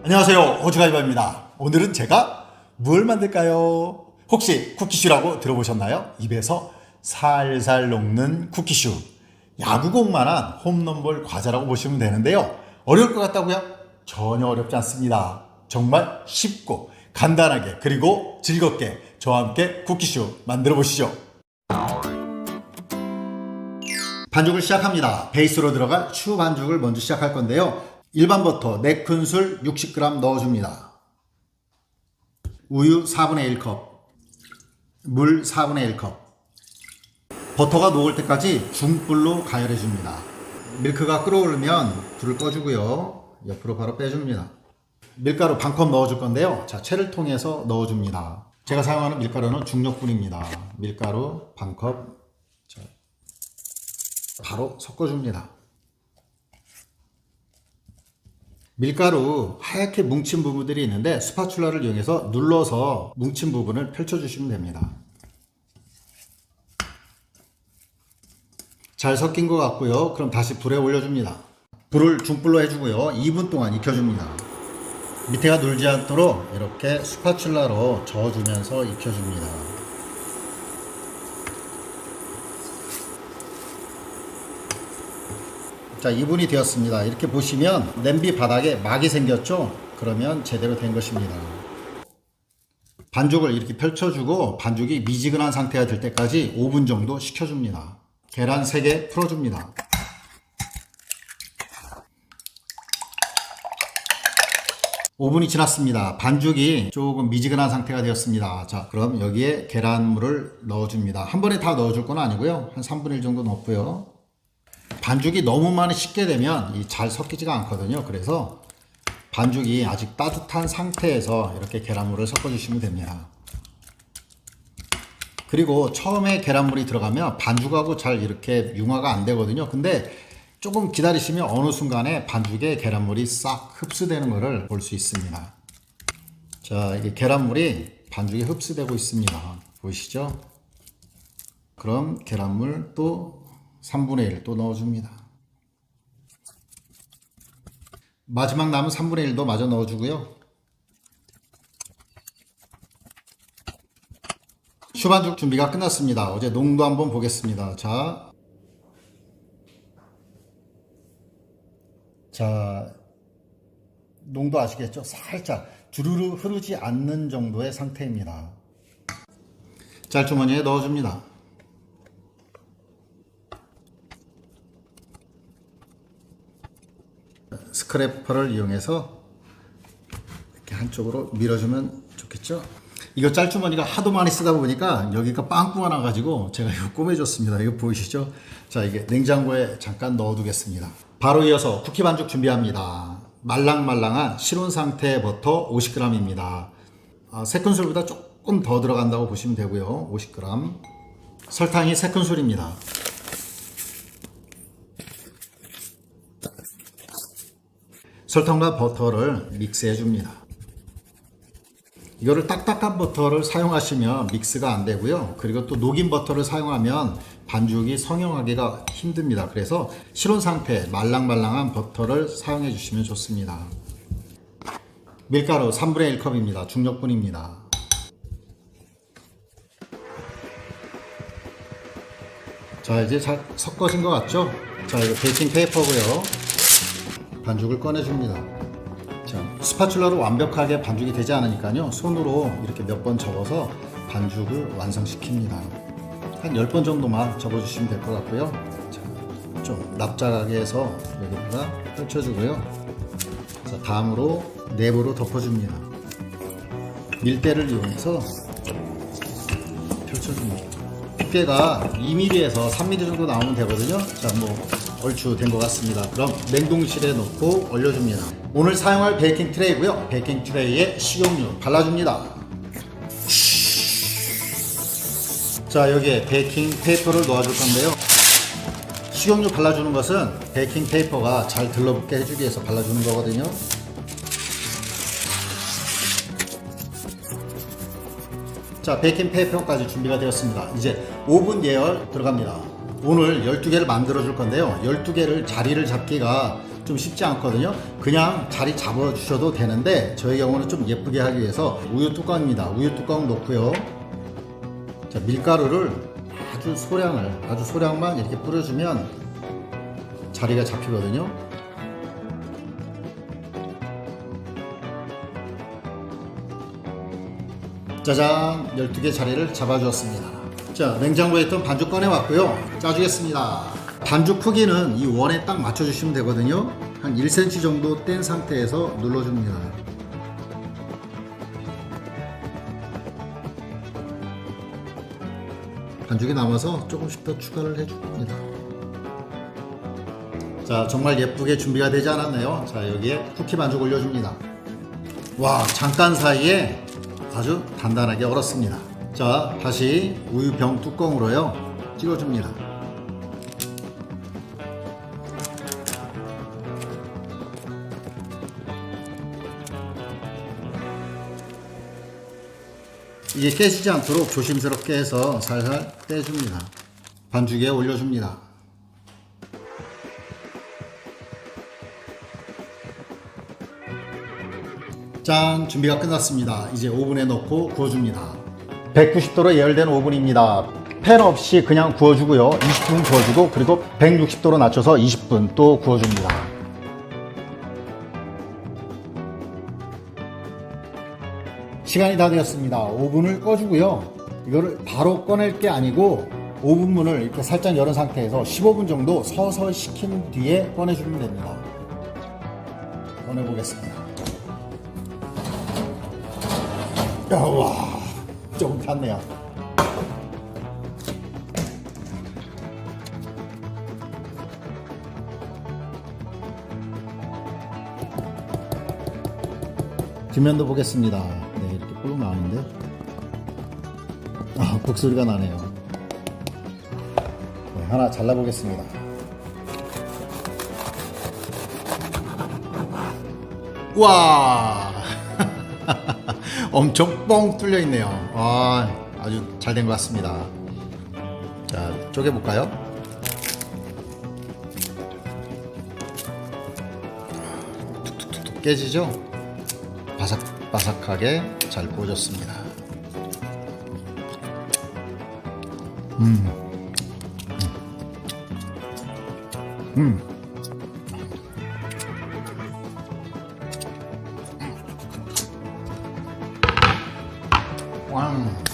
안녕하세요, 호주가이버입니다. 오늘은 제가 뭘 만들까요? 혹시 쿠키슈라고 들어보셨나요? 입에서 살살 녹는 쿠키슈. 야구공만한 홈런볼 과자라고 보시면 되는데요. 어려울 것 같다고요? 전혀 어렵지 않습니다. 정말 쉽고 간단하게 그리고 즐겁게 저와 함께 쿠키슈 만들어 보시죠. 반죽을 시작합니다. 베이스로 들어갈 슈 반죽을 먼저 시작할 건데요. 일반 버터 4큰술 60g 넣어줍니다. 우유 4분의 1컵, 물 4분의 1컵. 버터가 녹을 때까지 중불로 가열해 줍니다. 밀크가 끓어오르면 불을 꺼주고요. 옆으로 바로 빼줍니다. 밀가루 반컵 넣어줄 건데요. 자, 채를 통해서 넣어줍니다. 제가 사용하는 밀가루는 중력분입니다. 밀가루 반컵. 자, 바로 섞어줍니다. 밀가루 하얗게 뭉친 부분들이 있는데 스파츌라를 이용해서 눌러서 뭉친 부분을 펼쳐주시면 됩니다. 잘 섞인 것 같고요. 그럼 다시 불에 올려줍니다. 불을 중불로 해주고요. 2분 동안 익혀줍니다. 밑에가 눌지 않도록 이렇게 스파츌라로 저어주면서 익혀줍니다. 자, 2분이 되었습니다. 이렇게 보시면 냄비 바닥에 막이 생겼죠? 그러면 제대로 된 것입니다. 반죽을 이렇게 펼쳐주고 반죽이 미지근한 상태가 될 때까지 5분 정도 식혀줍니다. 계란 3개 풀어줍니다. (5분이) 지났습니다. 반죽이 조금 미지근한 상태가 되었습니다. 자, 그럼 여기에 계란물을 넣어줍니다. 한 번에 다 넣어줄 건 아니고요. 한 3분의 1 정도 넣고요. 반죽이 너무 많이 식게 되면 잘 섞이지가 않거든요. 그래서 반죽이 아직 따뜻한 상태에서 이렇게 계란물을 섞어주시면 됩니다. 그리고 처음에 계란물이 들어가면 반죽하고 잘 이렇게 융화가 안 되거든요. 근데 조금 기다리시면 어느 순간에 반죽에 계란물이 싹 흡수되는 것을 볼 수 있습니다. 자, 이게 계란물이 반죽에 흡수되고 있습니다. 보이시죠? 그럼 계란물 또 3분의 1 또 넣어줍니다. 마지막 남은 3분의 1도 마저 넣어주고요. 슈반죽 준비가 끝났습니다. 어제 농도 한번 보겠습니다. 자, 농도 아시겠죠? 살짝 주르르 흐르지 않는 정도의 상태입니다. 짤주머니에 넣어줍니다. 스크래퍼를 이용해서 이렇게 한쪽으로 밀어주면 좋겠죠? 이거 짤주머니가 하도 많이 쓰다 보니까 여기가 빵꾸가 나가지고 제가 이거 꼬매줬습니다. 이거 보이시죠? 자, 이게 냉장고에 잠깐 넣어두겠습니다. 바로 이어서 쿠키 반죽 준비합니다. 말랑말랑한 실온 상태의 버터 50g입니다. 3큰술보다 조금 더 들어간다고 보시면 되고요. 50g. 설탕이 3큰술입니다. 설탕과 버터를 믹스해 줍니다. 이거를 딱딱한 버터를 사용하시면 믹스가 안 되고요. 그리고 또 녹인 버터를 사용하면 반죽이 성형하기가 힘듭니다. 그래서 실온 상태 말랑말랑한 버터를 사용해 주시면 좋습니다. 밀가루 3분의 1컵입니다. 중력분입니다. 자, 이제 잘 섞어진 것 같죠? 자, 이거 베이킹 페이퍼고요. 반죽을 꺼내줍니다. 자, 스파츌라로 완벽하게 반죽이 되지 않으니까요. 손으로 이렇게 몇 번 접어서 반죽을 완성시킵니다. 한 10번 정도만 접어주시면 될 것 같고요. 자, 좀 납작하게 해서 여기다가 펼쳐주고요. 자, 다음으로 내부로 덮어줍니다. 밀대를 이용해서 펼쳐줍니다. 두께가 2mm에서 3mm 정도 나오면 되거든요. 자, 얼추 된 것 같습니다. 그럼 냉동실에 넣고 얼려줍니다. 오늘 사용할 베이킹 트레이고요. 베이킹 트레이에 식용유 발라줍니다. 자, 여기에 베이킹 페이퍼를 놓아줄 건데요. 식용유 발라주는 것은 베이킹 페이퍼가 잘 들러붙게 해주기 위해서 발라주는 거거든요. 자, 베이킹 페이퍼까지 준비가 되었습니다. 이제 오븐 예열 들어갑니다. 오늘 12개를 만들어 줄 건데요. 12개를 자리를 잡기가 좀 쉽지 않거든요. 그냥 자리 잡아주셔도 되는데 저희 경우는 좀 예쁘게 하기 위해서 우유 뚜껑입니다. 우유 뚜껑 놓고요. 자, 밀가루를 아주 소량만 이렇게 뿌려주면 자리가 잡히거든요. 짜잔, 12개 자리를 잡아주었습니다. 자, 냉장고에 있던 반죽 꺼내왔고요. 짜주겠습니다. 반죽 크기는 이 원에 딱 맞춰주시면 되거든요. 한 1cm 정도 뗀 상태에서 눌러줍니다. 반죽이 남아서 조금씩 더 추가를 해줍니다. 자, 정말 예쁘게 준비가 되지 않았나요? 자, 여기에 쿠키 반죽 올려줍니다. 와, 잠깐 사이에 아주 단단하게 얼었습니다. 자, 다시 우유병 뚜껑으로요 찍어줍니다. 이게 깨지지 않도록 조심스럽게 해서 살살 떼줍니다. 반죽에 올려줍니다. 짠, 준비가 끝났습니다. 이제 오븐에 넣고 구워줍니다. 190도로 예열된 오븐입니다. 팬 없이 그냥 구워주고요. 20분 구워주고 그리고 160도로 낮춰서 20분 또 구워줍니다. 시간이 다 되었습니다. 오븐을 꺼주고요. 이거를 바로 꺼낼 게 아니고 오븐 문을 이렇게 살짝 열은 상태에서 15분 정도 서서히 식힌 뒤에 꺼내주면 됩니다. 꺼내보겠습니다. 와, 조금 탔네요. 뒷면도 보겠습니다. 네, 이렇게 볼록 나오는데, 아, 곡소리가 나네요. 네, 하나 잘라보겠습니다. 와, 엄청 뻥 뚫려 있네요. 아, 아주 잘 된 것 같습니다. 자, 쪼개볼까요? 툭툭툭 깨지죠? 바삭바삭하게 잘 구워졌습니다. 왕.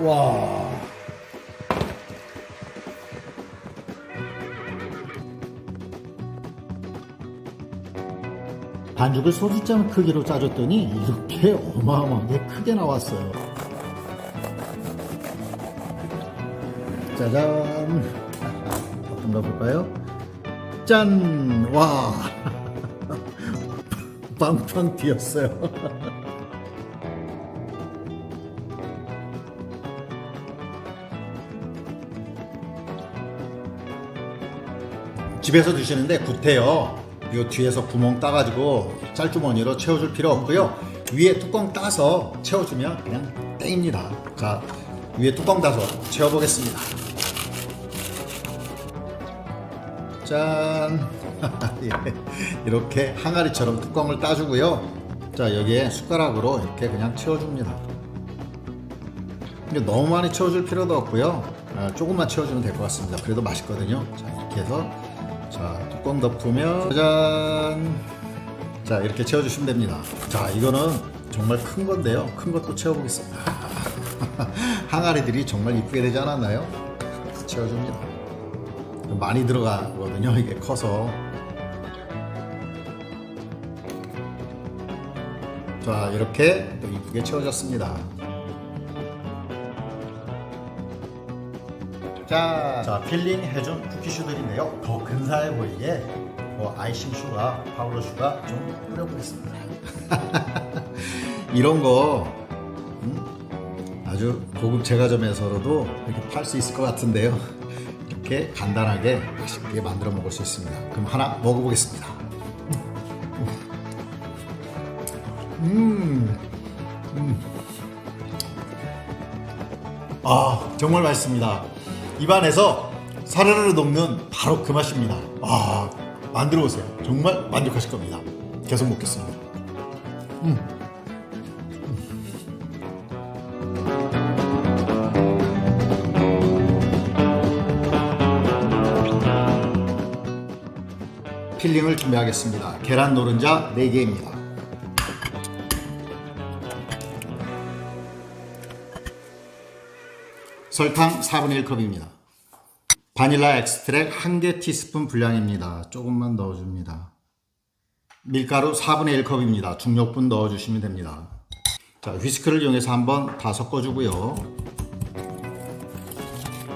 와. 반죽을 소주잔 크기로 짜줬더니 이렇게 어마어마하게 크게 나왔어요. 짜잔. 어떤가 볼까요? 짠! 와. 빵빵 튀었어요. 집에서 드시는데 구태여. 이 뒤에서 구멍 따가지고 짤주머니로 채워줄 필요 없고요. 위에 뚜껑 따서 채워주면 그냥 땡입니다. 자, 위에 뚜껑 따서 채워보겠습니다. 짠. 이렇게 항아리처럼 뚜껑을 따주고요. 자, 여기에 숟가락으로 이렇게 그냥 채워줍니다. 근데 너무 많이 채워줄 필요도 없고요. 조금만 채워주면 될 것 같습니다. 그래도 맛있거든요. 자, 이렇게 해서 자, 뚜껑 덮으면 짜잔. 자, 이렇게 채워주시면 됩니다. 자, 이거는 정말 큰 건데요. 큰 것도 채워보겠습니다. 항아리들이 정말 이쁘게 되지 않았나요? 채워줍니다. 많이 들어가거든요. 이게 커서. 자, 이렇게 또 이쁘게 채워졌습니다. 자, 필링 해준 쿠키슈들인데요. 더 근사해 보이게 아이싱 슈가, 파우더 슈가 좀 뿌려보겠습니다. 이런 거 아주 고급 제과점에서도 이렇게 팔 수 있을 것 같은데요. 이렇게 간단하게 맛있게 만들어 먹을 수 있습니다. 그럼 하나 먹어보겠습니다. 정말 맛있습니다. 입안에서 사르르 녹는 바로 그 맛입니다. 만들어 보세요. 정말 만족하실 겁니다. 계속 먹겠습니다. 필링을 준비하겠습니다. 계란 노른자 4개입니다. 설탕 4분의 1컵입니다. 바닐라 엑스트랙 1개 티스푼 분량입니다. 조금만 넣어줍니다. 밀가루 4분의 1컵입니다. 중력분 넣어주시면 됩니다. 자, 휘스크를 이용해서 한번 다 섞어주고요.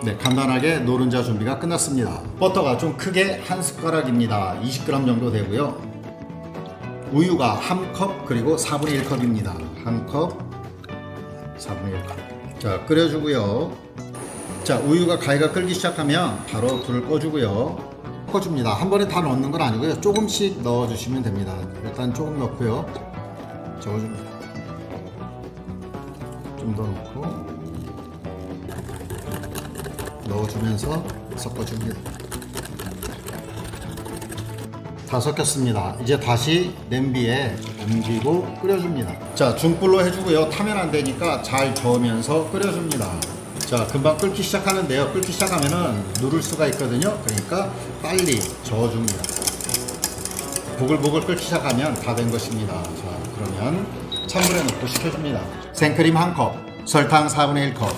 네, 간단하게 노른자 준비가 끝났습니다. 버터가 좀 크게 1숟가락입니다. 20g 정도 되고요. 우유가 1컵 그리고 4분의 1컵입니다. 1컵 4분의 1컵. 자, 끓여주고요. 자, 우유가 가위가 끓기 시작하면 바로 불을 꺼주고요. 섞어줍니다. 한 번에 다 넣는 건 아니고요. 조금씩 넣어주시면 됩니다. 일단 조금 넣고요. 저어줍니다. 좀 더 넣고 넣어주면서 섞어줍니다. 다 섞였습니다. 이제 다시 냄비에 옮기고 끓여줍니다. 자, 중불로 해주고요. 타면 안 되니까 잘 저으면서 끓여줍니다. 자, 금방 끓기 시작하는데요. 끓기 시작하면은 누를 수가 있거든요. 그러니까 빨리 저어줍니다. 보글보글 끓기 시작하면 다 된 것입니다. 자, 그러면 찬물에 넣고 식혀줍니다. 생크림 1컵, 설탕 4분의 1컵.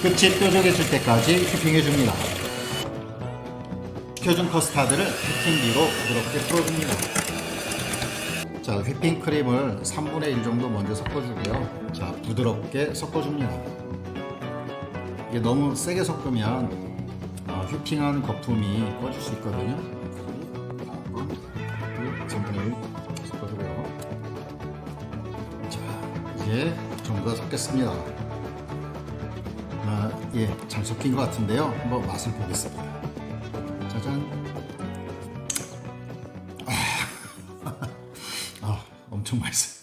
끝이 뾰족해질 때까지 휘핑해줍니다. 식혀준 커스타드를 휘핑기로 부드럽게 풀어줍니다. 자, 휘핑크림을 3분의 1 정도 먼저 섞어주고요. 자, 부드럽게 섞어줍니다. 이게 너무 세게 섞으면 휘핑한 거품이 꺼질 수 있거든요. 3분의 1 섞어주고요. 자, 이제 전부 다 섞였습니다. 예, 잘 섞인 것 같은데요. 한번 맛을 보겠습니다. 짜잔. 엄청 맛있어요.